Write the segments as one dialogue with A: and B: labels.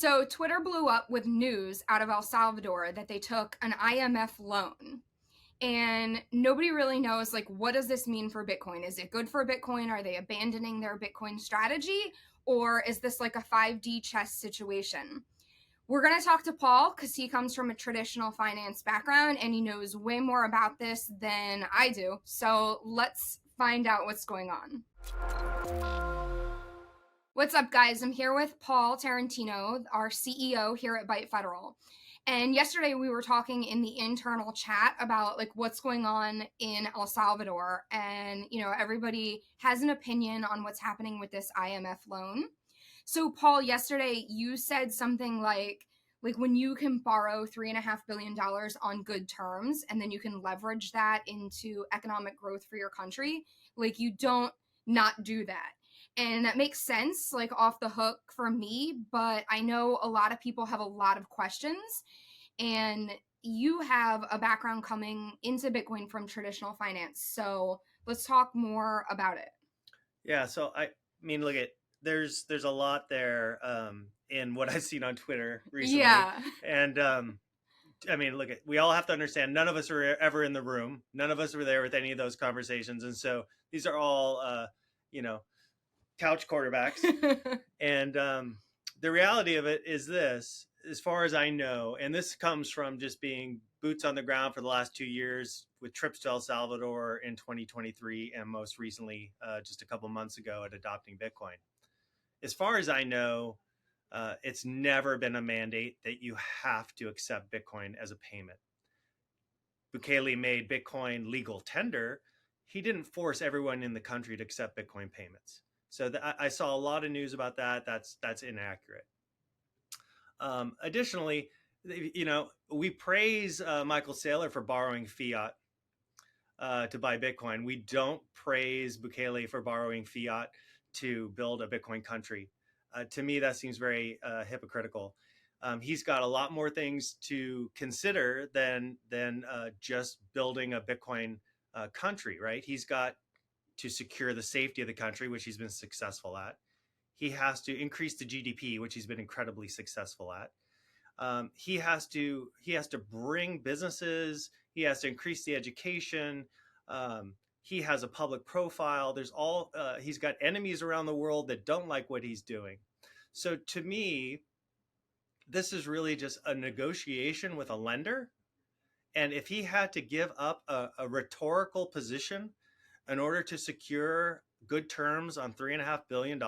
A: So Twitter blew up with news out of El Salvador that they took an IMF loan. And nobody really knows, like, what does this mean for Bitcoin? Is it good for Bitcoin? Are they abandoning their Bitcoin strategy? Or is this like a 5D chess situation? We're going to talk to Paul because he comes from a traditional finance background and he knows way more about this than I do. So let's find out what's going on. What's up, guys? I'm here with Paul Tarantino, our CEO here at Byte Federal. And yesterday we were talking in the internal chat about like what's going on in El Salvador. And, you know, everybody has an opinion on what's happening with this IMF loan. So, Paul, yesterday you said something like when you can borrow $3.5 billion on good terms and then you can leverage that into economic growth for your country, like you don't not do that. And that makes sense, like off the hook for me, but I know a lot of people have a lot of questions, and you have a background coming into Bitcoin from traditional finance. So let's talk more about it.
B: Yeah, so I mean, look at there's a lot there in what I've seen on Twitter recently.
A: Yeah.
B: And I mean, look at we all have to understand none of us were ever in the room. None of us were there with any of those conversations. And so these are all couch quarterbacks. And the reality of it is this, as far as I know, and this comes from just being boots on the ground for the last 2 years with trips to El Salvador in 2023 and most recently just a couple months ago at adopting Bitcoin. As far as I know, it's never been a mandate that you have to accept Bitcoin as a payment. Bukele made Bitcoin legal tender. He didn't force everyone in the country to accept Bitcoin payments. So I saw a lot of news about that. That's inaccurate. Additionally, we praise Michael Saylor for borrowing fiat to buy Bitcoin. We don't praise Bukele for borrowing fiat to build a Bitcoin country. To me, that seems very hypocritical. He's got a lot more things to consider than just building a Bitcoin country, right? He's got to secure the safety of the country, which he's been successful at. He has to increase the GDP, which he's been incredibly successful at. He has to bring businesses. He has to increase the education. He has a public profile. He's got enemies around the world that don't like what he's doing. So to me, this is really just a negotiation with a lender. And if he had to give up a rhetorical position in order to secure good terms on $3.5 billion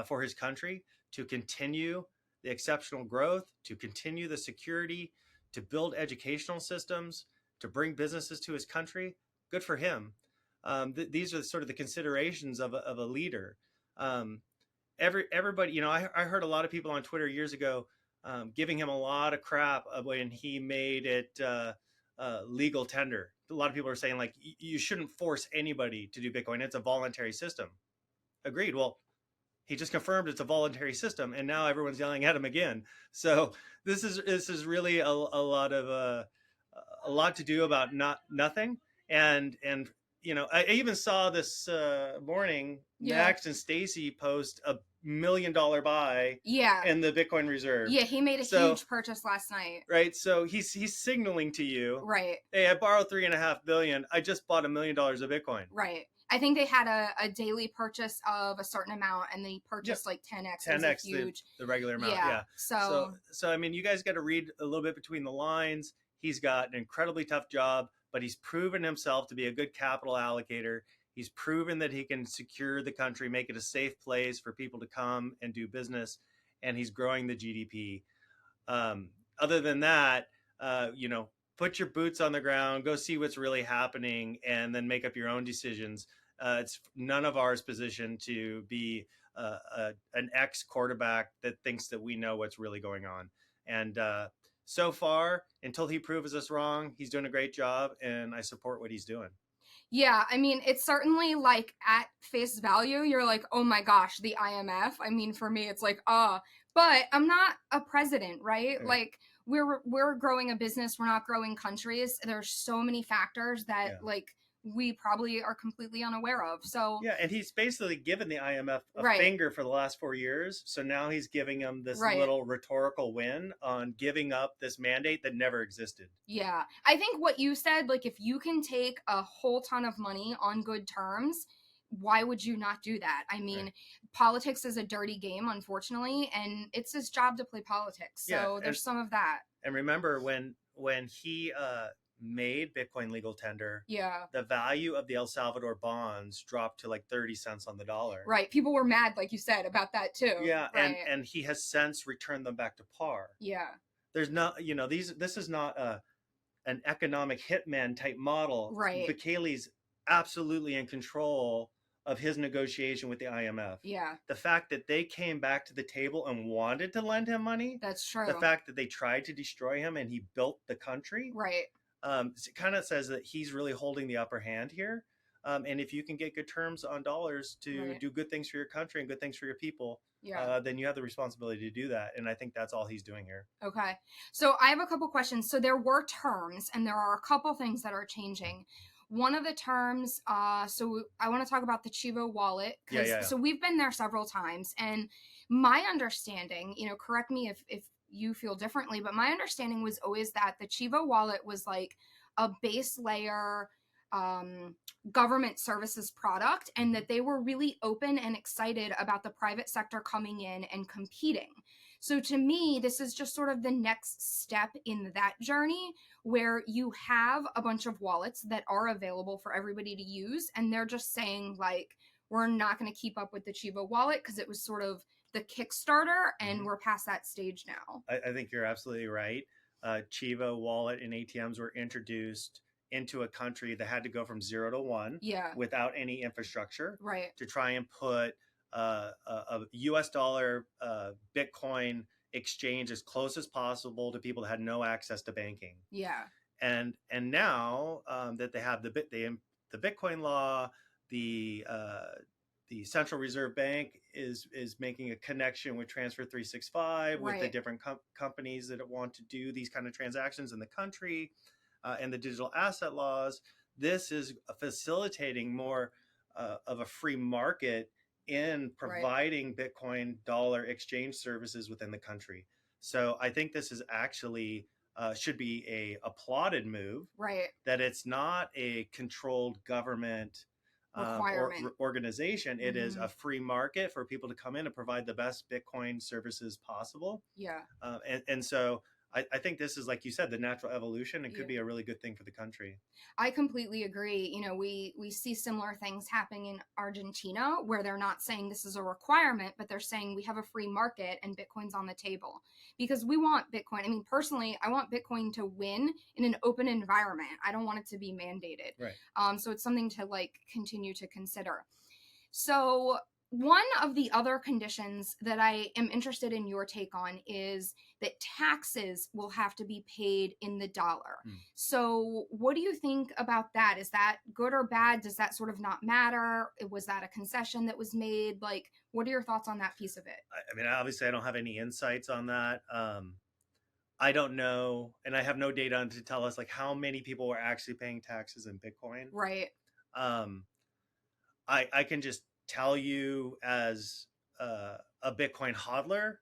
B: for his country, to continue the exceptional growth, to continue the security, to build educational systems, to bring businesses to his country, good for him. These are sort of the considerations of a leader. Everybody, I heard a lot of people on Twitter years ago giving him a lot of crap when he made it legal tender. A lot of people are saying, like, you shouldn't force anybody to do Bitcoin. It's a voluntary system. Agreed. Well, he just confirmed it's a voluntary system, and now everyone's yelling at him again. So this is really a lot to do about nothing. And I even saw this morning Max and Stacy post $1 million buy in the Bitcoin reserve.
A: Yeah, he made a huge purchase last night.
B: Right. So he's signaling to you,
A: right,
B: hey, I borrowed $3.5 billion. I just bought $1 million of Bitcoin.
A: Right. I think they had a daily purchase of a certain amount, and they purchased like 10x.
B: 10x huge, the regular amount. Yeah. So I mean, you guys got to read a little bit between the lines. He's got an incredibly tough job, but he's proven himself to be a good capital allocator. He's proven that he can secure the country, make it a safe place for people to come and do business, and he's growing the GDP. Other than that, put your boots on the ground, go see what's really happening, and then make up your own decisions. It's none of ours position to be an ex-quarterback that thinks that we know what's really going on. And so far, until he proves us wrong, he's doing a great job, and I support what he's doing.
A: Yeah, I mean, it's certainly like at face value, you're like, oh my gosh, the IMF. I mean, for me, it's like, but I'm not a president, right? Yeah. Like we're growing a business. We're not growing countries. There's so many factors that like we probably are completely unaware of. So
B: yeah, and he's basically given the IMF a
A: right,
B: finger for the last 4 years. So now he's giving them this
A: right.
B: little rhetorical win on giving up this mandate that never existed.
A: Yeah. I think what you said, like if you can take a whole ton of money on good terms, why would you not do that? I mean,
B: Right.
A: politics is a dirty game, unfortunately, and it's his job to play politics.
B: Yeah,
A: So there's some of that.
B: and remember when he made Bitcoin legal tender,
A: Yeah.
B: the value of the El Salvador bonds dropped to like 30 cents on the dollar.
A: Right. People were mad, like you said, about that too.
B: Yeah,
A: Right.
B: and he has since returned them back to par.
A: Yeah.
B: There's not, you know, this is not an economic hitman type model.
A: Right.
B: Bukele's absolutely in control of his negotiation with the IMF.
A: Yeah.
B: The fact that they came back to the table and wanted to lend him money,
A: That's true.
B: the fact that they tried to destroy him and he built the country,
A: Right.
B: it kind of says that he's really holding the upper hand here. And if you can get good terms on dollars to
A: Right.
B: do good things for your country and good things for your people,
A: Yeah.
B: then you have the responsibility to do that. And I think that's all he's doing here.
A: Okay. So I have a couple questions. So there were terms, and there are a couple things that are changing. One of the terms, so I want to talk about the Chivo wallet.
B: Yeah.
A: So we've been there several times, and my understanding, correct me if you feel differently, but my understanding was always that the Chivo wallet was like a base layer government services product, and that they were really open and excited about the private sector coming in and competing. So to me, this is just sort of the next step in that journey, where you have a bunch of wallets that are available for everybody to use, and they're just saying, like, we're not going to keep up with the Chivo wallet because it was sort of the Kickstarter, and we're past that stage now.
B: I think you're absolutely right. Chivo wallet and ATMs were introduced into a country that had to go from 0 to 1 without any infrastructure,
A: right,
B: to try and put a US dollar Bitcoin exchange as close as possible to people that had no access to banking.
A: Yeah.
B: And now that they have the Bitcoin law, the Central Reserve Bank is making a connection with Transfer 365 with the different companies that want to do these kind of transactions in the country, and the digital asset laws. This is facilitating more of a free market in providing Bitcoin dollar exchange services within the country. So I think this is actually should be a applauded move.
A: Right.
B: That it's not a controlled government organization. It is a free market for people to come in and provide the best Bitcoin services possible.
A: Yeah.
B: And so I think this is, like you said, the natural evolution, and could be a really good thing for the country.
A: I completely agree. We see similar things happening in Argentina, where they're not saying this is a requirement, but they're saying we have a free market and Bitcoin's on the table, because we want Bitcoin. I mean, personally, I want Bitcoin to win in an open environment. I don't want it to be mandated.
B: Right.
A: So it's something to continue to consider. So one of the other conditions that I am interested in your take on is that taxes will have to be paid in the dollar. So what do you think about that? Is that good or bad? Does that sort of not matter? Was that a concession that was made? Like, what are your thoughts on that piece of it?
B: I mean, obviously, I don't have any insights on that. I don't know, and I have no data to tell us like how many people were actually paying taxes in Bitcoin.
A: Right.
B: I can just tell you, as a Bitcoin hodler,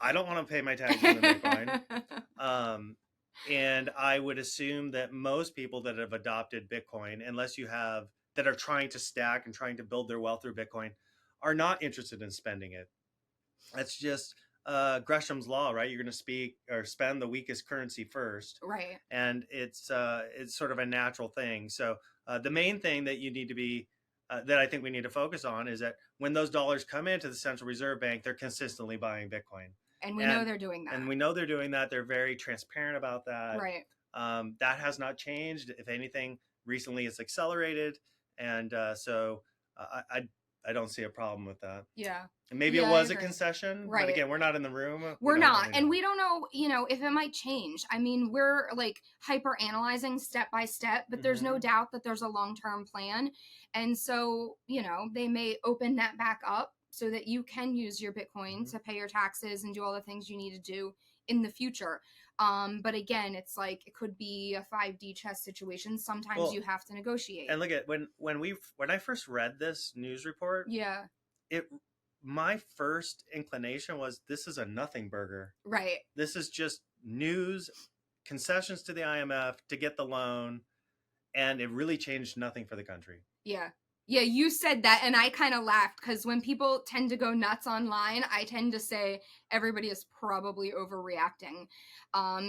B: I don't want to pay my taxes in Bitcoin. And I would assume that most people that have adopted Bitcoin, unless you have, that are trying to stack and trying to build their wealth through Bitcoin, are not interested in spending it. That's just Gresham's law, right? You're going to spend the weakest currency first.
A: Right.
B: And it's sort of a natural thing. So the main thing that you need to be, that I think we need to focus on, is that when those dollars come into the Central Reserve Bank, they're consistently buying Bitcoin.
A: And we know they're doing that.
B: And we know they're doing that. They're very transparent about that.
A: Right.
B: That has not changed. If anything, recently it's accelerated. And so I don't see a problem with that.
A: Yeah.
B: And maybe it was a concession,
A: right?
B: But again, we're not in the room.
A: We're not, and we don't know, if it might change. I mean, we're like hyper analyzing step by step, but there's no doubt that there's a long-term plan. And so, they may open that back up so that you can use your Bitcoin to pay your taxes and do all the things you need to do in the future. But again, it's like it could be a 5D chess situation. Sometimes you have to negotiate.
B: And look at when I first read this news report,
A: yeah,
B: my first inclination was this is a nothing burger.
A: Right.
B: This is just news, concessions to the IMF to get the loan, and it really changed nothing for the country.
A: Yeah. Yeah, you said that, and I kind of laughed because when people tend to go nuts online, I tend to say everybody is probably overreacting.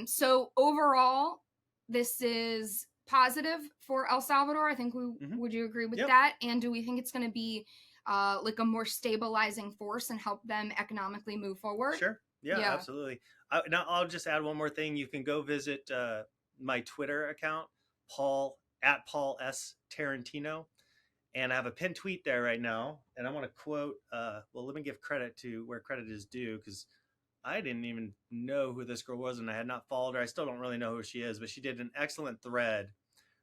A: So overall, this is positive for El Salvador. I think would you agree with that? And do we think it's going to be like a more stabilizing force and help them economically move forward?
B: Sure. Yeah. Absolutely. Now I'll just add one more thing. You can go visit my Twitter account, Paul S. Tarantino. And I have a pinned tweet there right now. And I want to quote, well, let me give credit to where credit is due, because I didn't even know who this girl was and I had not followed her. I still don't really know who she is, but she did an excellent thread.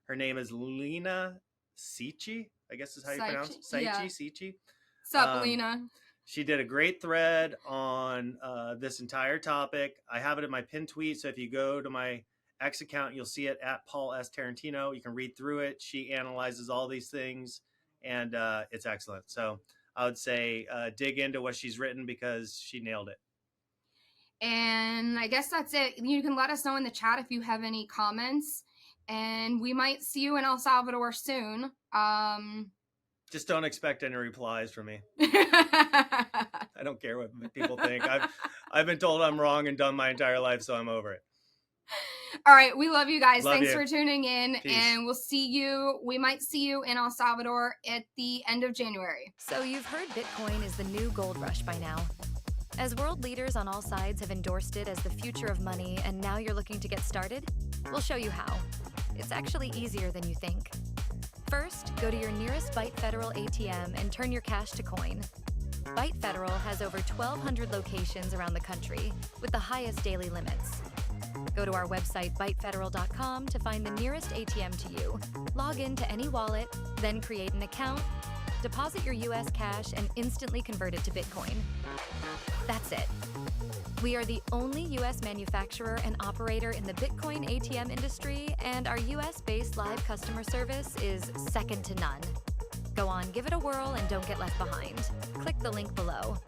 B: Her name is Lena Sichi, I guess is how you pronounce it. Sichi.
A: Sup, Lena?
B: She did a great thread on this entire topic. I have it in my pinned tweet. So if you go to my X account, you'll see it at Paul S. Tarantino. You can read through it. She analyzes all these things. And it's excellent. So I would say dig into what she's written because she nailed it.
A: And I guess that's it. You can let us know in the chat if you have any comments. And we might see you in El Salvador soon.
B: Just don't expect any replies from me. I don't care what people think. I've been told I'm wrong and done my entire life, so I'm over it.
A: All right, we love you guys. Thanks
B: you.
A: For tuning in.
B: Peace.
A: And we might see you in El Salvador at the end of January.
C: So you've heard Bitcoin is the new gold rush by now. As world leaders on all sides have endorsed it as the future of money, and now you're looking to get started, we'll show you how. It's actually easier than you think. First, go to your nearest Byte Federal ATM and turn your cash to coin. Byte Federal has over 1,200 locations around the country with the highest daily limits. Go to our website, bytefederal.com, to find the nearest ATM to you. Log in to any wallet, then create an account, deposit your US cash, and instantly convert it to Bitcoin. That's it. We are the only US manufacturer and operator in the Bitcoin ATM industry, and our US-based live customer service is second to none. Go on, give it a whirl, and don't get left behind. Click the link below.